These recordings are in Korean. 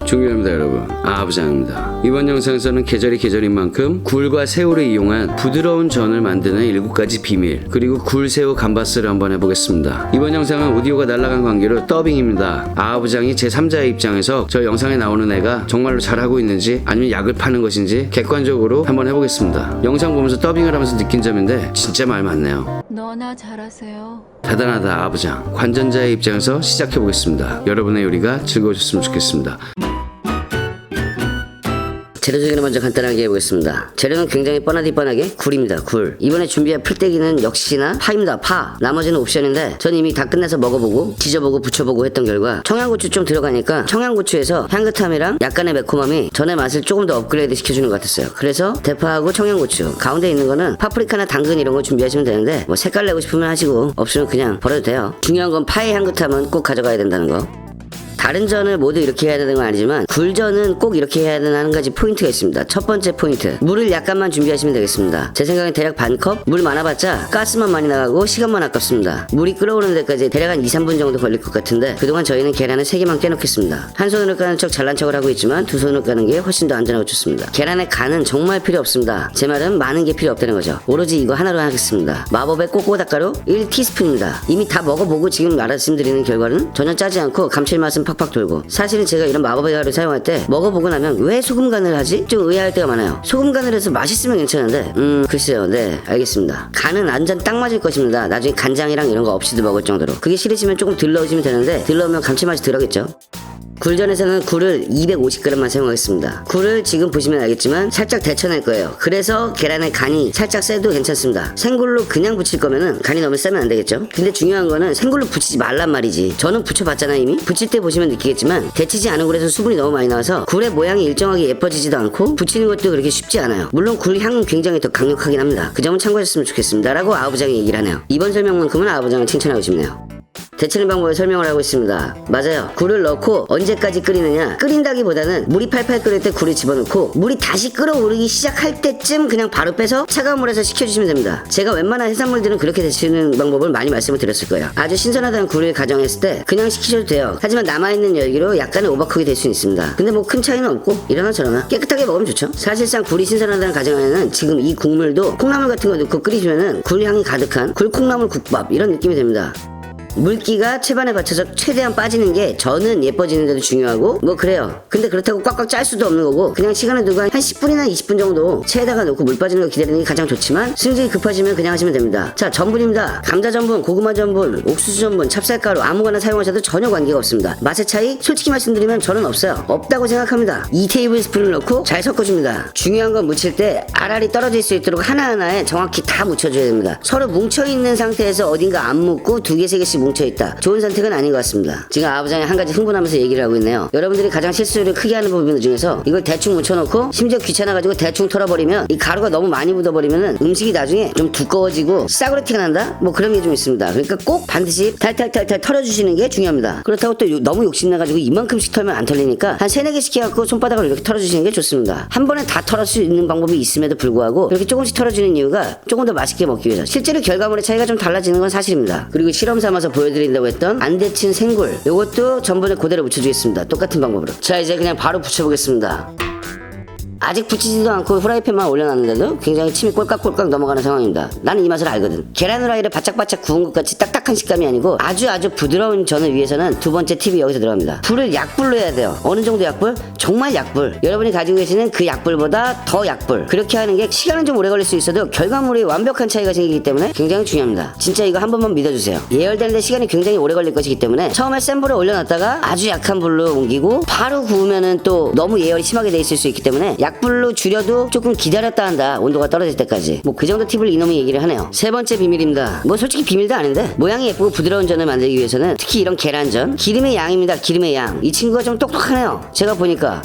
존경합니다 여러분, 아부장입니다. 이번 영상에서는 계절이 계절인 만큼 굴과 새우를 이용한 부드러운 전을 만드는 7가지 비밀, 그리고 굴, 새우, 감바스를 한번 해보겠습니다. 이번 영상은 오디오가 날아간 관계로 더빙입니다. 아부장이 제3자의 입장에서 저 영상에 나오는 애가 정말로 잘하고 있는지 아니면 약을 파는 것인지 객관적으로 한번 해보겠습니다. 영상 보면서 더빙을 하면서 느낀 점인데 진짜 말 많네요. 너나 잘하세요. 대단하다 아부장. 관전자의 입장에서 시작해보겠습니다. 여러분의 요리가 즐거우셨으면 좋겠습니다. 재료 소개를 먼저 간단하게 해보겠습니다. 재료는 굉장히 뻔하디 뻔하게 굴입니다. 굴. 이번에 준비할 풀떼기는 역시나 파입니다. 파. 나머지는 옵션인데 전 이미 다 끝내서 먹어보고 지져보고 부쳐보고 했던 결과 청양고추 좀 들어가니까 청양고추에서 향긋함이랑 약간의 매콤함이 전의 맛을 조금 더 업그레이드 시켜주는 것 같았어요. 그래서 대파하고 청양고추, 가운데 있는 거는 파프리카나 당근 이런 거 준비하시면 되는데 뭐 색깔 내고 싶으면 하시고 없으면 그냥 버려도 돼요. 중요한 건 파의 향긋함은 꼭 가져가야 된다는 거. 다른 전을 모두 이렇게 해야 되는 건 아니지만 굴전은 꼭 이렇게 해야 되는 한 가지 포인트가 있습니다. 첫 번째 포인트, 물을 약간만 준비하시면 되겠습니다. 제 생각엔 대략 반컵, 물 많아봤자 가스만 많이 나가고 시간만 아깝습니다. 물이 끓어오는 데까지 대략 한 2-3분 정도 걸릴 것 같은데 그동안 저희는 계란을 3개만 깨놓겠습니다. 한 손으로 까는 척 잘난 척을 하고 있지만 두 손으로 까는 게 훨씬 더 안전하고 좋습니다. 계란의 간은 정말 필요 없습니다. 제 말은 많은 게 필요 없다는 거죠. 오로지 이거 하나로 하겠습니다. 마법의 꼬꼬닭가루 1티스푼입니다. 이미 다 먹어보고 지금 말씀드리는 결과는 전혀 짜지 않고 감칠맛은 팍팍 돌고, 사실은 제가 이런 마법의 가루를 사용할 때 먹어보고 나면 왜 소금 간을 하지? 좀 의아할 때가 많아요. 소금 간을 해서 맛있으면 괜찮은데 글쎄요. 네, 알겠습니다. 간은 완전 딱 맞을 것입니다. 나중에 간장이랑 이런 거 없이도 먹을 정도로. 그게 싫으시면 조금 덜 넣으시면 되는데 덜 넣으면 감칠맛이 덜하겠죠. 굴전에서는 굴을 250g만 사용하겠습니다. 굴을 지금 보시면 알겠지만 살짝 데쳐낼 거예요. 그래서 계란의 간이 살짝 세도 괜찮습니다. 생굴로 그냥 부칠 거면은 간이 너무 세면 안 되겠죠. 근데 중요한 거는 생굴로 부치지 말란 말이지. 저는 부쳐봤잖아요 이미. 부칠 때 보시면 느끼겠지만 데치지 않은 굴에서 수분이 너무 많이 나와서 굴의 모양이 일정하게 예뻐지지도 않고 부치는 것도 그렇게 쉽지 않아요. 물론 굴 향은 굉장히 더 강력하긴 합니다. 그 점은 참고하셨으면 좋겠습니다 라고 아부장이 얘기를 하네요. 이번 설명만큼은 아부장을 칭찬하고 싶네요. 데치는 방법을 설명을 하고 있습니다. 맞아요. 굴을 넣고 언제까지 끓이느냐, 끓인다기보다는 물이 팔팔 끓을 때 굴을 집어넣고 물이 다시 끓어오르기 시작할 때쯤 그냥 바로 빼서 차가운 물에서 식혀주시면 됩니다. 제가 웬만한 해산물들은 그렇게 데치는 방법을 많이 말씀을 드렸을 거예요. 아주 신선하다는 굴을 가정했을 때 그냥 식히셔도 돼요. 하지만 남아있는 열기로 약간의 오버쿡이 될 수는 있습니다. 근데 뭐 큰 차이는 없고 이러나 저러나 깨끗하게 먹으면 좋죠. 사실상 굴이 신선하다는 가정하에는 지금 이 국물도 콩나물 같은 거 넣고 끓이시면은 굴향이 가득한 굴콩나물 국밥 이런 느낌이 됩니다. 물기가 채반에 받쳐서 최대한 빠지는 게 저는 예뻐지는데도 중요하고 뭐 그래요. 근데 그렇다고 꽉꽉 짤 수도 없는 거고 그냥 시간을 두고 한 10분이나 20분 정도 체에다가 넣고 물 빠지는 거 기다리는 게 가장 좋지만 승질이 급하시면 그냥 하시면 됩니다. 자, 전분입니다. 감자 전분, 고구마 전분, 옥수수 전분, 찹쌀가루 아무거나 사용하셔도 전혀 관계가 없습니다. 맛의 차이 솔직히 말씀드리면 저는 없어요. 없다고 생각합니다. 2테이블스푼을 넣고 잘 섞어줍니다. 중요한 건 묻힐 때 알알이 떨어질 수 있도록 하나하나에 정확히 다 묻혀줘야 됩니다. 서로 뭉쳐있는 상태에서 어딘가 안 묻고 2개, 3개씩 뭉쳐있다. 좋은 선택은 아닌 것 같습니다. 지금 아부장이 한 가지 흥분하면서 얘기를 하고 있네요. 여러분들이 가장 실수를 크게 하는 부분 중에서 이걸 대충 묻혀놓고 심지어 귀찮아가지고 대충 털어버리면 이 가루가 너무 많이 묻어버리면 음식이 나중에 좀 두꺼워지고 싸구려 티가 난다? 뭐 그런 게 좀 있습니다. 그러니까 꼭 반드시 탈탈탈탈 털어주시는 게 중요합니다. 그렇다고 또 너무 욕심내가지고 이만큼씩 털면 안 털리니까 한 3-4개씩 해갖고 손바닥으로 이렇게 털어주시는 게 좋습니다. 한 번에 다 털을 수 있는 방법이 있음에도 불구하고 이렇게 조금씩 털어주는 이유가 조금 더 맛있게 먹기 위해서. 실제로 결과물의 차이가 좀 달라지는 건 사실입니다. 그리고 실험 삼아서 보여드린다고 했던 안 데친 생굴, 요것도 전분을 그대로 묻혀주겠습니다. 똑같은 방법으로. 자, 이제 그냥 바로 붙여보겠습니다. 아직 붙이지도 않고 후라이팬만 올려놨는데도 굉장히 침이 꼴깍꼴깍 넘어가는 상황입니다. 나는 이 맛을 알거든. 계란 후라이를 바짝바짝 구운 것 같이 딱딱한 식감이 아니고 아주 부드러운 전을 위해서는 두 번째 팁이 여기서 들어갑니다. 불을 약불로 해야 돼요. 어느 정도 약불? 정말 약불. 여러분이 가지고 계시는 그 약불보다 더 약불. 그렇게 하는 게 시간은 좀 오래 걸릴 수 있어도 결과물이 완벽한 차이가 생기기 때문에 굉장히 중요합니다. 진짜 이거 한 번만 믿어주세요. 예열되는데 시간이 굉장히 오래 걸릴 것이기 때문에 처음에 센 불에 올려놨다가 아주 약한 불로 옮기고 바로 구우면은 또 너무 예열이 심하게 돼 있을 수 있기 때문에 약불로 줄여도 조금 기다렸다 한다. 온도가 떨어질 때까지. 뭐 그 정도 팁을 이놈이 얘기를 하네요. 세 번째 비밀입니다. 뭐 솔직히 비밀도 아닌데 모양이 예쁘고 부드러운 전을 만들기 위해서는 특히 이런 계란전 기름의 양입니다. 기름의 양. 이 친구가 좀 똑똑하네요. 제가 보니까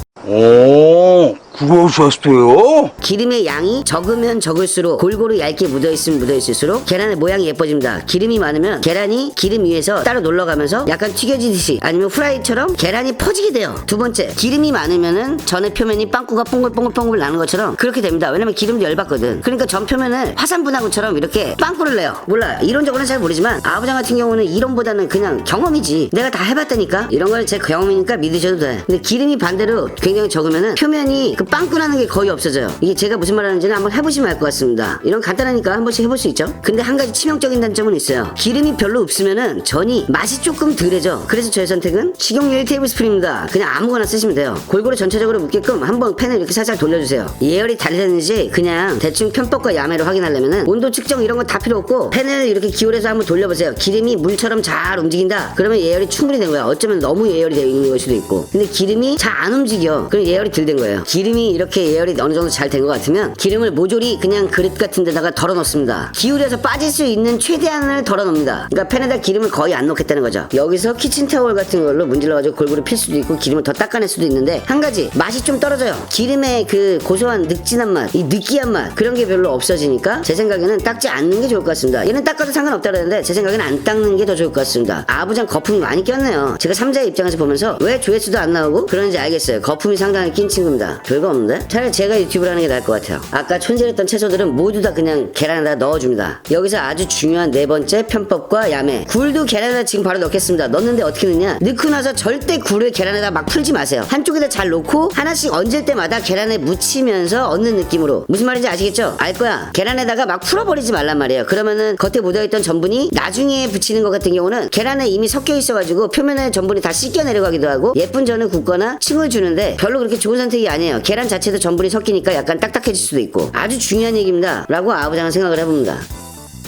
그러셨어요? 기름의 양이 적으면 적을수록 골고루 얇게 묻어있으면 묻어있을수록 계란의 모양이 예뻐집니다. 기름이 많으면 계란이 기름 위에서 따로 놀러가면서 약간 튀겨지듯이 아니면 후라이처럼 계란이 퍼지게 돼요. 두 번째, 기름이 많으면은 전의 표면이 빵꾸가 뽕글뽕글 나는 것처럼 그렇게 됩니다. 왜냐면 기름도 열받거든. 그러니까 전 표면을 화산분화구처럼 이렇게 빵꾸를 내요. 몰라, 이론적으로는 잘 모르지만 아부장 같은 경우는 이론보다는 그냥 경험이지. 내가 다 해봤다니까. 이런 걸 제 경험이니까 믿으셔도 돼. 근데 기름이 반대로 굉장히 적으면은 표면이 그 빵꾸 나는 게 거의 없어져요. 이게 제가 무슨 말 하는지는 한번 해보시면 알 것 같습니다. 이런 간단하니까 한 번씩 해볼 수 있죠. 근데 한 가지 치명적인 단점은 있어요. 기름이 별로 없으면은 전이 맛이 조금 덜해져. 그래서 저의 선택은 식용유 1테이블스푼입니다. 그냥 아무거나 쓰시면 돼요. 골고루 전체적으로 묻게끔 한번 팬을 이렇게 살짝 돌려주세요. 예열이 잘 됐는지 그냥 대충 편법과 야매를 확인하려면은 온도 측정 이런 거 다 필요 없고 팬을 이렇게 기울여서 한번 돌려보세요. 기름이 물처럼 잘 움직인다. 그러면 예열이 충분히 된 거야. 어쩌면 너무 예열이 되어 있는 걸 수도 있고. 근데 기름이 잘 안 움직여. 그럼 예열이 덜 된 거예요. 기름이 이렇게 예열이 어느 정도 잘 된 것 같으면 기름을 모조리 그냥 그릇 같은 데다가 덜어 넣습니다. 기울여서 빠질 수 있는 최대한을 덜어 넣습니다. 그러니까 팬에다 기름을 거의 안 넣겠다는 거죠. 여기서 키친타월 같은 걸로 문질러가지고 골고루 필 수도 있고 기름을 더 닦아낼 수도 있는데 한 가지 맛이 좀 떨어져요. 기름의 그 고소한 늑진한 맛, 이 느끼한 맛 그런 게 별로 없어지니까 제 생각에는 닦지 않는 게 좋을 것 같습니다. 얘는 닦아도 상관없다 그러는데 제 생각에는 안 닦는 게 더 좋을 것 같습니다. 아부장 거품이 많이 꼈네요. 제가 3자의 입장에서 보면서 왜 조회수도 안 나오고 그런지 알겠어요. 거품이 상당히 낀 친구입니다. 별거 없는데? 차라리 제가 유튜브를 하는 게 나을 것 같아요. 아까 촌질했던 채소들은 모두 다 그냥 계란에다 넣어줍니다. 여기서 아주 중요한 네 번째 편법과 야매. 굴도 계란에다 지금 바로 넣겠습니다. 넣는데 어떻게 넣냐? 넣고 나서 절대 굴을 계란에다 막 풀지 마세요. 한쪽에다 잘 놓고 하나씩 얹을 때마다 계란에 묻히면서 얹는 느낌으로. 무슨 말인지 아시겠죠? 알 거야. 계란에다가 막 풀어버리지 말란 말이에요. 그러면은 겉에 묻어있던 전분이 나중에 붙이는 것 같은 경우는 계란에 이미 섞여 있어가지고 표면에 전분이 다 씻겨 내려가기도 하고 예쁜 전을 굽거나 층을 주는데 별로 그렇게 좋은 선택이 아니에요. 계란 자체도 전분이 섞이니까 약간 딱딱해질 수도 있고 아주 중요한 얘기입니다 라고 아부장은 생각을 해봅니다.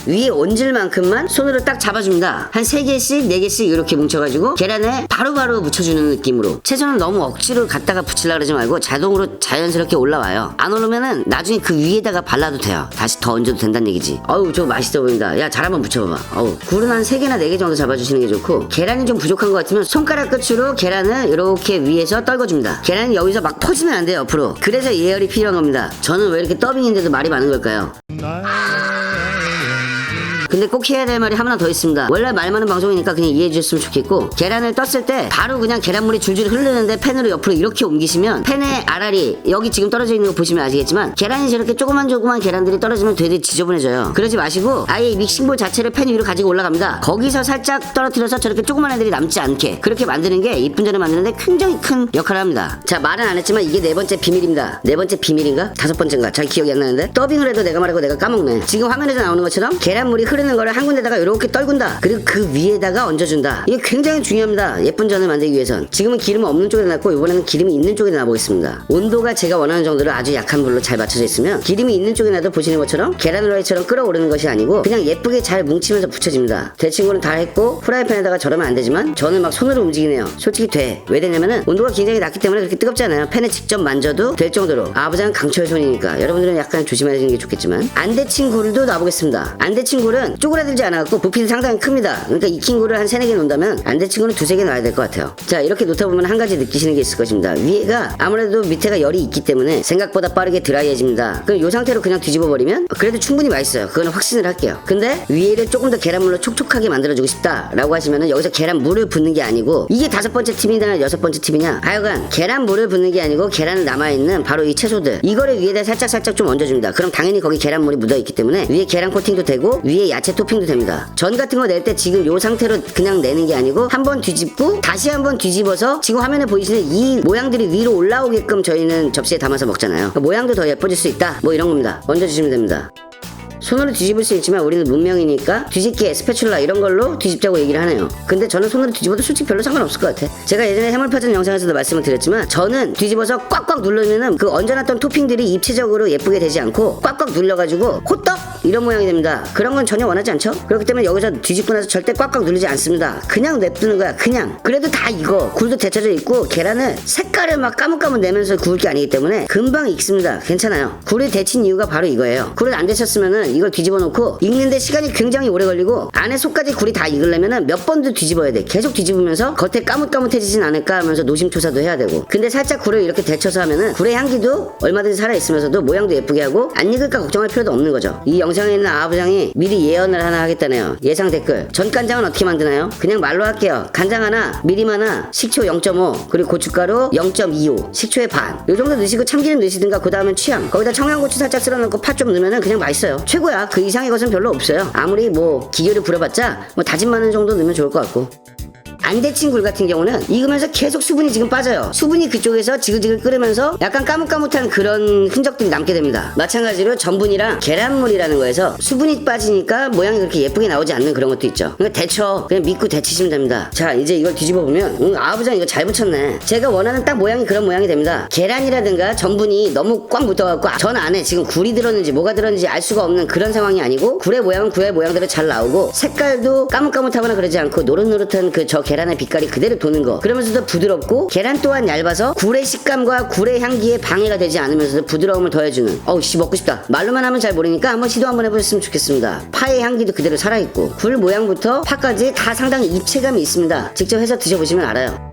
위에 얹을 만큼만 손으로 딱 잡아줍니다. 한 3개씩 4개씩 이렇게 뭉쳐가지고 계란에 바로바로 묻혀주는 느낌으로. 채소는 너무 억지로 갖다가 붙이려고 그러지 말고 자동으로 자연스럽게 올라와요. 안 오르면은 나중에 그 위에다가 발라도 돼요. 다시 더 얹어도 된다는 얘기지. 어우 저거 맛있어 보인다. 야 잘 한번 붙여봐봐. 어우 굴은 한 3개나 4개 정도 잡아주시는 게 좋고 계란이 좀 부족한 것 같으면 손가락 끝으로 계란을 이렇게 위에서 떨궈줍니다. 계란이 여기서 막 퍼지면 안 돼요 옆으로. 그래서 예열이 필요한 겁니다. 저는 왜 이렇게 더빙인데도 말이 많은 걸까요? 근데 꼭 해야 될 말이 하나 더 있습니다. 원래 말 많은 방송이니까 그냥 이해해 주셨으면 좋겠고 계란을 떴을 때 바로 그냥 계란물이 줄줄 흐르는데 팬으로 옆으로 이렇게 옮기시면 팬의 알알이 여기 지금 떨어져 있는 거 보시면 아시겠지만 계란이 저렇게 조그만 계란들이 떨어지면 되게 지저분해져요. 그러지 마시고 아예 믹싱볼 자체를 팬 위로 가지고 올라갑니다. 거기서 살짝 떨어뜨려서 저렇게 조그만 애들이 남지 않게 그렇게 만드는 게 이쁜 전을 만드는데 굉장히 큰 역할을 합니다. 자 말은 안 했지만 이게 4번째 비밀입니다. 4번째 비밀인가? 5번째인가? 잘 기억이 안 나는데 더빙을 해도 내가 말하고 내가 까먹네. 지금 화면에서 나오는 것처럼 계란물이 흐르는 거를 한 군데다가 이렇게 떨군다. 그리고 그 위에다가 얹어준다. 이게 굉장히 중요합니다. 예쁜 전을 만들기 위해선. 지금은 기름 없는 쪽에 놨고 이번에는 기름이 있는 쪽에 놔보겠습니다. 온도가 제가 원하는 정도로 아주 약한 불로 잘 맞춰져 있으면 기름이 있는 쪽에 놔도 보시는 것처럼 계란 후라이처럼 끓어오르는 것이 아니고 그냥 예쁘게 잘 뭉치면서 붙여집니다. 제 친구는 다 했고 프라이팬에다가 저러면 안 되지만 저는 막 손으로 움직이네요. 솔직히 돼. 왜 되냐면은 온도가 굉장히 낮기 때문에 그렇게 뜨겁지 않아요. 팬에 직접 만져도 될 정도로. 아부장은 강철 손이니까 여러분들은 약간 조심하시는 게 좋겠지만 안 데친 굴도 놔보겠습니다. 안 데친 굴은 쪼그라들지 않아갖고 부피는 상당히 큽니다. 그러니까 익힌 굴을 한 3-4개 놓는다면 안 데친 굴은 2-3개 놔야 될 것 같아요. 자 이렇게 놓다 보면 한 가지 느끼시는 게 있을 것입니다. 위에가 아무래도 밑에가 열이 있기 때문에 생각보다 빠르게 드라이해집니다. 그럼 이 상태로 그냥 뒤집어 버리면 그래도 충분히 맛있어요. 그거는 확신을 할게요. 근데 위에를 조금 더 계란물로 촉촉하게 만들어주고 싶다 라고 하시면은 여기서 계란물을 붓는 게 아니고 이게 5번째 팁이냐 6번째 팁이냐 하여간 계란물을 붓는 게 아니고 계란 남아있는 바로 이 채소들 이거를 위에다 살짝 좀 얹어줍니다. 그럼 당연히 거기 계란물이 묻어있기 때문에 위에 계란 코팅도 되고 위에 야채 토핑도 됩니다. 전 같은 거 낼 때 지금 요 상태로 그냥 내는 게 아니고 한번 뒤집고 다시 한번 뒤집어서 지금 화면에 보이시는 이 모양들이 위로 올라오게끔 저희는 접시에 담아서 먹잖아요. 모양도 더 예뻐질 수 있다 뭐 이런 겁니다. 얹어주시면 됩니다. 손으로 뒤집을 수 있지만 우리는 문명이니까 뒤집기 스패츌라 이런 걸로 뒤집자고 얘기를 하네요. 근데 저는 손으로 뒤집어도 솔직히 별로 상관없을 것 같아. 제가 예전에 해물파전 영상에서도 말씀을 드렸지만 저는 뒤집어서 꽉꽉 누르면은 그 얹어놨던 토핑들이 입체적으로 예쁘게 되지 않고 꽉꽉 눌려가지고 호떡 이런 모양이 됩니다. 그런 건 전혀 원하지 않죠? 그렇기 때문에 여기서 뒤집고 나서 절대 꽉꽉 누르지 않습니다. 그냥 냅두는 거야. 그냥. 그래도 다 익어. 굴도 데쳐져 있고 계란은 색깔을 막 까뭇까뭇 내면서 구울 게 아니기 때문에 금방 익습니다. 괜찮아요. 굴을 데친 이유가 바로 이거예요. 굴을 안 데쳤으면은 이걸 뒤집어 놓고 익는데 시간이 굉장히 오래 걸리고 안에 속까지 굴이 다 익으려면은 몇 번도 뒤집어야 돼. 계속 뒤집으면서 겉에 까뭇까뭇해지진 않을까 하면서 노심초사도 해야 되고. 근데 살짝 굴을 이렇게 데쳐서 하면은 굴의 향기도 얼마든지 살아있으면서도 모양도 예쁘게 하고 안 익을까 걱정할 필요도 없는 거죠. 이 영상에 있는 아부장이 미리 예언을 하나 하겠다네요. 예상 댓글. 전간장은 어떻게 만드나요? 그냥 말로 할게요. 간장 하나, 미림 하나, 식초 0.5, 그리고 고춧가루 0.25, 식초의 반. 요 정도 넣으시고 참기름 넣으시든가 그 다음은 취향. 거기다 청양고추 살짝 썰어놓고 파 좀 넣으면은 그냥 맛있어요. 최고야. 그 이상의 것은 별로 없어요. 아무리 뭐 기계를 부려봤자 뭐 다진 마늘 정도 넣으면 좋을 것 같고. 안 데친 굴 같은 경우는 익으면서 계속 수분이 지금 빠져요. 수분이 그쪽에서 지글지글 끓으면서 약간 까뭇까뭇한 그런 흔적들이 남게 됩니다. 마찬가지로 전분이랑 계란물이라는 거에서 수분이 빠지니까 모양이 그렇게 예쁘게 나오지 않는 그런 것도 있죠. 그러니까 데쳐. 그냥 믿고 데치시면 됩니다. 자, 이제 이걸 뒤집어 보면 아부장 이거 잘 붙였네. 제가 원하는 딱 모양이 그런 모양이 됩니다. 계란이라든가 전분이 너무 꽉 묻어갖고 전 안에 지금 굴이 들었는지 뭐가 들었는지 알 수가 없는 그런 상황이 아니고 굴의 모양은 굴의 모양대로 잘 나오고 색깔도 까뭇까뭇하거나 그러지 않고 노릇노릇한 그 저 계란의 빛깔이 그대로 도는 거. 그러면서도 부드럽고 계란 또한 얇아서 굴의 식감과 굴의 향기에 방해가 되지 않으면서도 부드러움을 더해주는. 어우 씨 먹고 싶다. 말로만 하면 잘 모르니까 한번 시도 한번 해보셨으면 좋겠습니다. 파의 향기도 그대로 살아있고 굴 모양부터 파까지 다 상당히 입체감이 있습니다. 직접 해서 드셔보시면 알아요.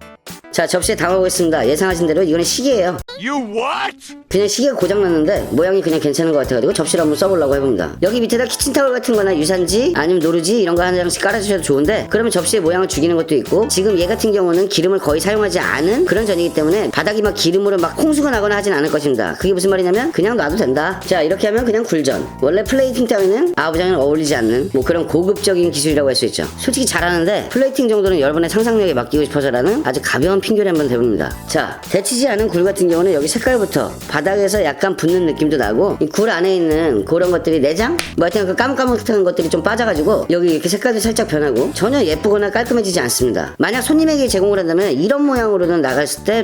자, 접시에 담아보겠습니다. 예상하신 대로 이거는 시계예요. You what? 그냥 시계가 고장났는데 모양이 그냥 괜찮은 것 같아가지고 접시를 한번 써보려고 해봅니다. 여기 밑에다 키친타올 같은 거나 유산지 아니면 노르지 이런 거 한 장씩 깔아주셔도 좋은데 그러면 접시의 모양을 죽이는 것도 있고 지금 얘 같은 경우는 기름을 거의 사용하지 않은 그런 전이기 때문에 바닥이 막 기름으로 막 홍수가 나거나 하진 않을 것입니다. 그게 무슨 말이냐면 그냥 놔도 된다. 자, 이렇게 하면 그냥 굴전. 원래 플레이팅 따위는 아부장은 어울리지 않는 뭐 그런 고급적인 기술이라고 할 수 있죠. 솔직히 잘하는데 플레이팅 정도는 여러분의 상상력에 맡기고 싶어서라는 아주 가벼운 핑계를 한번 대봅니다. 자, 데치지 않은 굴 같은 경우는 여기 색깔부터 바닥에서 약간 붙는 느낌도 나고 이 굴 안에 있는 그런 것들이 내장? 뭐 하여튼 그 까뭇까뭇한 것들이 좀 빠져가지고 여기 이렇게 색깔도 살짝 변하고 전혀 예쁘거나 깔끔해지지 않습니다. 만약 손님에게 제공을 한다면 이런 모양으로는 나갔을 때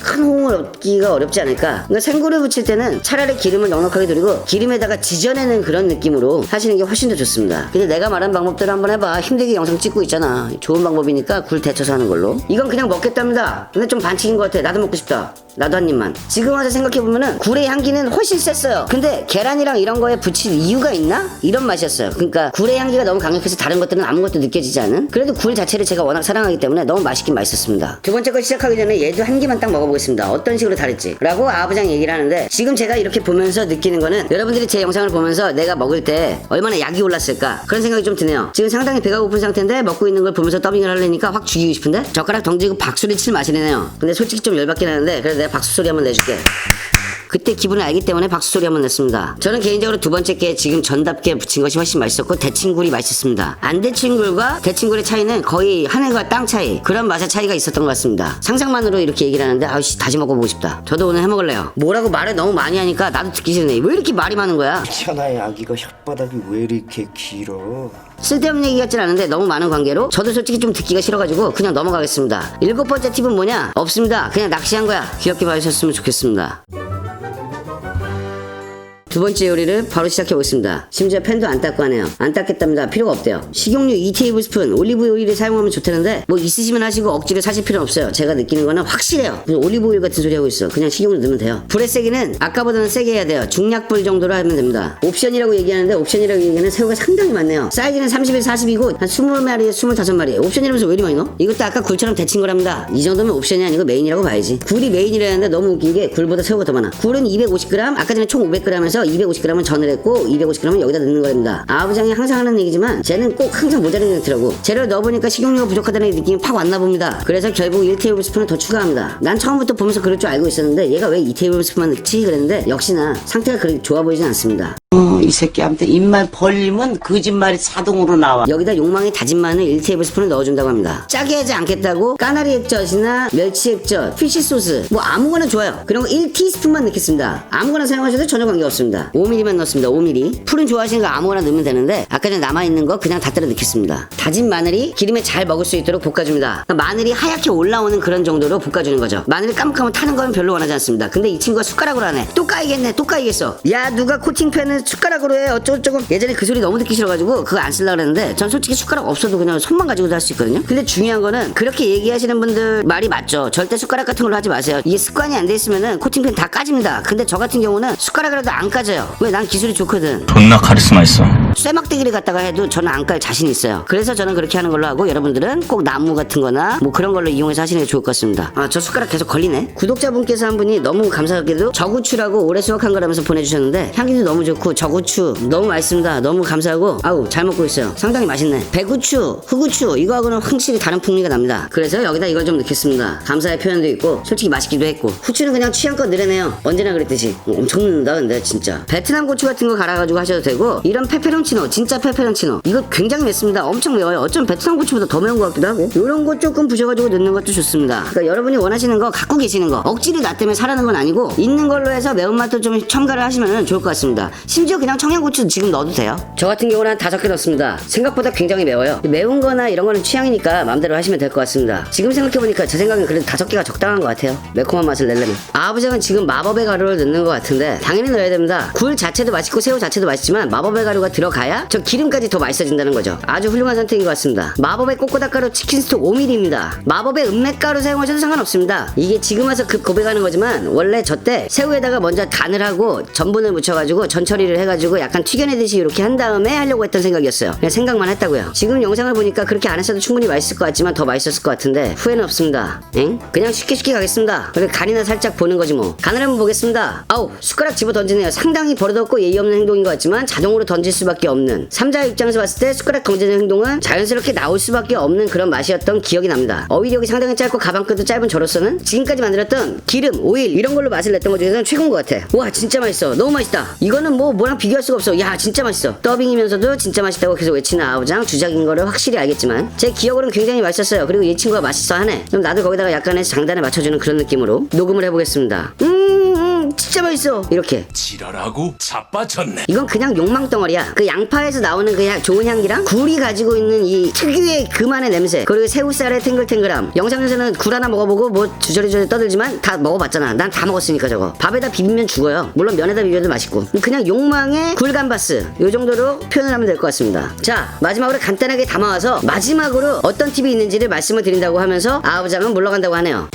큰 호응을 얻기가 어렵지 않을까. 그러니까 생굴을 붙일 때는 차라리 기름을 넉넉하게 두르고 기름에다가 지져내는 그런 느낌으로 하시는 게 훨씬 더 좋습니다. 근데 내가 말한 방법대로 한번 해봐. 힘들게 영상 찍고 있잖아. 좋은 방법이니까 굴 데쳐서 하는 걸로. 이건 그냥 먹겠답니다. 근데 좀 반칙인 것 같아. 나도 먹고 싶다. 나도 한 입만. 지금 와서 생각해보면은 굴의 향기는 훨씬 셌어요. 근데 계란이랑 이런 거에 붙일 이유가 있나? 이런 맛이었어요. 그러니까 굴의 향기가 너무 강력해서 다른 것들은 아무것도 느껴지지 않은. 그래도 굴 자체를 제가 워낙 사랑하기 때문에 너무 맛있긴 맛있었습니다. 두 번째 거 시작하기 전에 얘도 한 개만 딱 먹어보겠습니다. 어떤 식으로 다를지 라고 아부장 얘기를 하는데 지금 제가 이렇게 보면서 느끼는 거는 여러분들이 제 영상을 보면서 내가 먹을 때 얼마나 약이 올랐을까 그런 생각이 좀 드네요. 지금 상당히 배가 고픈 상태인데 먹고 있는 걸 보면서 더빙을 하려니까 확 죽이고 싶은데 젓가락 던지고 박수를 칠 맛이네요. 근데 솔직히 좀 열받긴 하는데 그래도 내가 박수 소리 한번 내줄게. 그때 기분을 알기 때문에 박수 소리 한번 냈습니다. 저는 개인적으로 두 번째 게 지금 전답게 붙인 것이 훨씬 맛있었고 데친 굴이 맛있었습니다. 안 데친 굴과 데친 굴의 차이는 거의 하늘과 땅 차이, 그런 맛의 차이가 있었던 것 같습니다. 상상만으로 이렇게 얘기를 하는데 아우씨 다시 먹어보고 싶다. 저도 오늘 해먹을래요. 뭐라고 말을 너무 많이 하니까 나도 듣기 싫네. 왜 이렇게 말이 많은 거야? 천하의 아기가 혓바닥이 왜 이렇게 길어? 쓸데없는 얘기 같진 않은데 너무 많은 관계로 저도 솔직히 좀 듣기가 싫어가지고 그냥 넘어가겠습니다. 일곱 번째 팁은 뭐냐? 없습니다. 그냥 낚시한 거야. 귀엽게 봐주셨으면 좋겠습니다. 두 번째 요리를 바로 시작해보겠습니다. 심지어 팬도 안 닦고 하네요. 안 닦겠답니다. 필요가 없대요. 식용유 2테이블스푼 올리브 오일을 사용하면 좋다는데 뭐 있으시면 하시고 억지로 사실 필요는 없어요. 제가 느끼는 거는 확실해요. 올리브 오일 같은 소리 하고 있어. 그냥 식용유 넣으면 돼요. 불의 세기는 아까보다는 세게 해야 돼요. 중약불 정도로 하면 됩니다. 옵션이라고 얘기하는데 옵션이라고 얘기하는 새우가 상당히 많네요. 사이즈는 30에서 40이고 한 20마리에 25마리. 옵션이라면서 왜 이리 많이 넣어? 이것도 아까 굴처럼 데친 거랍니다. 이 정도면 옵션이 아니고 메인이라고 봐야지. 굴이 메인이라는데 너무 웃긴 게 굴보다 새우가 더 많아. 굴은 250g, 아까 전에 총 500g에서 250g은 전을 했고 250g은 여기다 넣는 겁니다. 아부장이 항상 하는 얘기지만 쟤는 꼭 항상 모자르게 넣더라고. 재료를 넣어보니까 식용유가 부족하다는 느낌이 팍 왔나 봅니다. 그래서 결국 1테이블스푼을 더 추가합니다. 난 처음부터 보면서 그럴 줄 알고 있었는데 얘가 왜 2테이블스푼만 넣지 그랬는데 역시나 상태가 그렇게 좋아 보이진 않습니다. 이 새끼한테 입만 벌리면 거짓말이 자동으로 나와. 여기다 욕망의 다진 마늘 1테이블스푼을 넣어준다고 합니다. 짜게 하지 않겠다고 까나리 액젓이나 멸치 액젓, 피쉬 소스 뭐 아무거나 좋아요. 그런 거 1티스푼만 넣겠습니다. 아무거나 사용하셔도 전혀 관계없습니다. 5mm만 넣습니다. 5mm. 풀은 좋아하시는 거 아무거나 넣으면 되는데 아까 전에 남아있는 거 그냥 다 때려 넣겠습니다. 다진 마늘이 기름에 잘 먹을 수 있도록 볶아줍니다. 그러니까 마늘이 하얗게 올라오는 그런 정도로 볶아주는 거죠. 마늘이 까뭇까뭇 타는 건 별로 원하지 않습니다. 근데 이 친구가 숟가락으로 하네. 또 까이겠네. 또 까이겠어. 야 누가 코팅팬을 숟가락 숟가락으로 해 어쩌고저쩌고. 예전에 그 소리 너무 듣기 싫어가지고 그거 안 쓰려고 그랬는데 전 솔직히 숟가락 없어도 그냥 손만 가지고도 할 수 있거든요. 근데 중요한 거는 그렇게 얘기하시는 분들 말이 맞죠. 절대 숟가락 같은 걸로 하지 마세요. 이게 습관이 안 돼 있으면은 코팅펜 다 까집니다. 근데 저 같은 경우는 숟가락이라도 안 까져요. 왜? 난 기술이 좋거든. 존나 카리스마 있어. 쇠막대기를 갖다가 해도 저는 안 깔 자신이 있어요. 그래서 저는 그렇게 하는 걸로 하고, 여러분들은 꼭 나무 같은 거나 뭐 그런 걸로 이용해서 하시는 게 좋을 것 같습니다. 아, 저 숟가락 계속 걸리네. 구독자분께서 한 분이 너무 감사하게도 저고추라고 올해 수확한 거라면서 보내주셨는데 향기도 너무 좋고 저고추 너무 맛있습니다. 너무 감사하고 아우 잘 먹고 있어요. 상당히 맛있네. 배고추, 흑우추 이거하고는 확실히 다른 풍미가 납니다. 그래서 여기다 이걸 좀 넣겠습니다. 감사의 표현도 있고 솔직히 맛있기도 했고, 후추는 그냥 취향껏 늘어내요. 언제나 그랬듯이. 엄청 넣는다 근데 진짜. 베트남 고추 같은 거 갈아가지고 하셔도 되고, 이런 페페론치노, 진짜 페페론치노 이거 굉장히 맵습니다. 엄청 매워요. 어쩜 베트남 고추보다 더 매운 것 같기도 하고. 이런 거 조금 부셔가지고 넣는 것도 좋습니다. 그러니까 여러분이 원하시는 거 갖고 계시는 거 억지로 나 때문에 사라는 건 아니고 있는 걸로 해서 매운맛도 좀 첨가를 하시면 좋을 것 같습니다. 심지어 그냥 청양고추 지금 넣어도 돼요. 저 같은 경우는 한 5개 넣습니다. 생각보다 굉장히 매워요. 매운 거나 이런 거는 취향이니까 마음대로 하시면 될 것 같습니다. 지금 생각해보니까 제 생각엔 그래도 5개가 적당한 것 같아요. 매콤한 맛을 내려면. 아부장은 지금 마법의 가루를 넣는 것 같은데 당연히 넣어야 됩니다. 굴 자체도 맛있고 새우 자체도 맛있지만 마법의 가루가 들어가야 저 기름까지 더 맛있어진다는 거죠. 아주 훌륭한 선택인 것 같습니다. 마법의 꼬꼬닭가루 치킨스톡 5mm입니다. 마법의 은맥가루 사용하셔도 상관없습니다. 이게 지금 와서 급 고백하는 거지만 원래 저 때 새우에다가 먼저 간을 하고 전분을 묻혀가지고 전 처리를 해가지고 약간 튀겨내듯이 이렇게 한 다음에 하려고 했던 생각이었어요. 그냥 생각만 했다고요. 지금 영상을 보니까 그렇게 안 했어도 충분히 맛있을 것 같지만 더 맛있었을 것 같은데 후회는 없습니다. 엥? 그냥 쉽게 가겠습니다. 그래 간이나 살짝 보는 거지 뭐. 간을 한번 보겠습니다. 아우 숟가락 집어 던지네요. 상당히 버릇없고 예의 없는 행동인 것 같지만 자동으로 던질 수밖에 없는, 삼자의 입장에서 봤을 때 숟가락 던지는 행동은 자연스럽게 나올 수밖에 없는 그런 맛이었던 기억이 납니다. 어휘력이 상당히 짧고 가방끈도 짧은 저로서는 지금까지 만들었던 기름, 오일 이런 걸로 맛을 냈던 것 중에서는 최고인 것 같아. 와 진짜 맛있어. 너무 맛있다. 이거는 뭐랑 비교할 수가 없어. 야 진짜 맛있어. 더빙이면서도 진짜 맛있다고 계속 외치는 아우장, 주작인 거를 확실히 알겠지만 제 기억으로는 굉장히 맛있었어요. 그리고 이 친구가 맛있어 하네. 그럼 나도 거기다가 약간의 장단에 맞춰주는 그런 느낌으로 녹음을 해보겠습니다. 진짜 맛있어. 이렇게 지랄하고 자빠졌네. 이건 그냥 욕망덩어리야. 그 양파에서 나오는 그 좋은 향기랑 굴이 가지고 있는 이 특유의 그만의 냄새, 그리고 새우살의 탱글탱글함. 영상에서는 굴 하나 먹어보고 뭐 주저리주저리 떠들지만 다 먹어봤잖아. 난 다 먹었으니까 저거. 밥에다 비비면 죽어요. 물론 면에다 비벼도 맛있고. 그냥 욕망의 굴감바스 요 정도로 표현을 하면 될 것 같습니다. 자 마지막으로 간단하게 담아와서 마지막으로 어떤 팁이 있는지를 말씀을 드린다고 하면서 아부장은 물러간다고 하네요.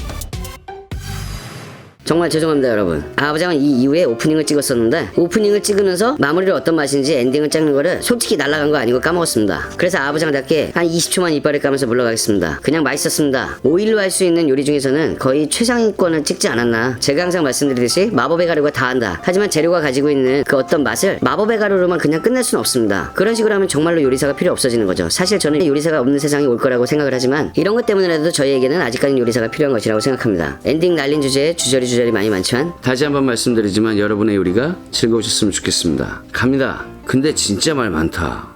정말 죄송합니다 여러분. 아부장은 이 이후에 오프닝을 찍었었는데 오프닝을 찍으면서 마무리를 어떤 맛인지 엔딩을 찍는 거를 솔직히 날라간 거 아니고 까먹었습니다. 그래서 아부장답게 한 20초만 이빨을 까면서 물러가겠습니다. 그냥 맛있었습니다. 오일로 할 수 있는 요리 중에서는 거의 최상위권을 찍지 않았나. 제가 항상 말씀드리듯이 마법의 가루가 다 한다. 하지만 재료가 가지고 있는 그 어떤 맛을 마법의 가루로만 그냥 끝낼 수는 없습니다. 그런 식으로 하면 정말로 요리사가 필요 없어지는 거죠. 사실 저는 요리사가 없는 세상이 올 거라고 생각을 하지만 이런 것 때문에라도 저희에게는 아직까지는 요리사가 필요한 것이라고 생각합니다. 엔딩 날린 주제에 주저리 많이 많지만 다시 한번 말씀드리지만 여러분의 요리가 즐거우셨으면 좋겠습니다. 갑니다. 근데 진짜 말 많다.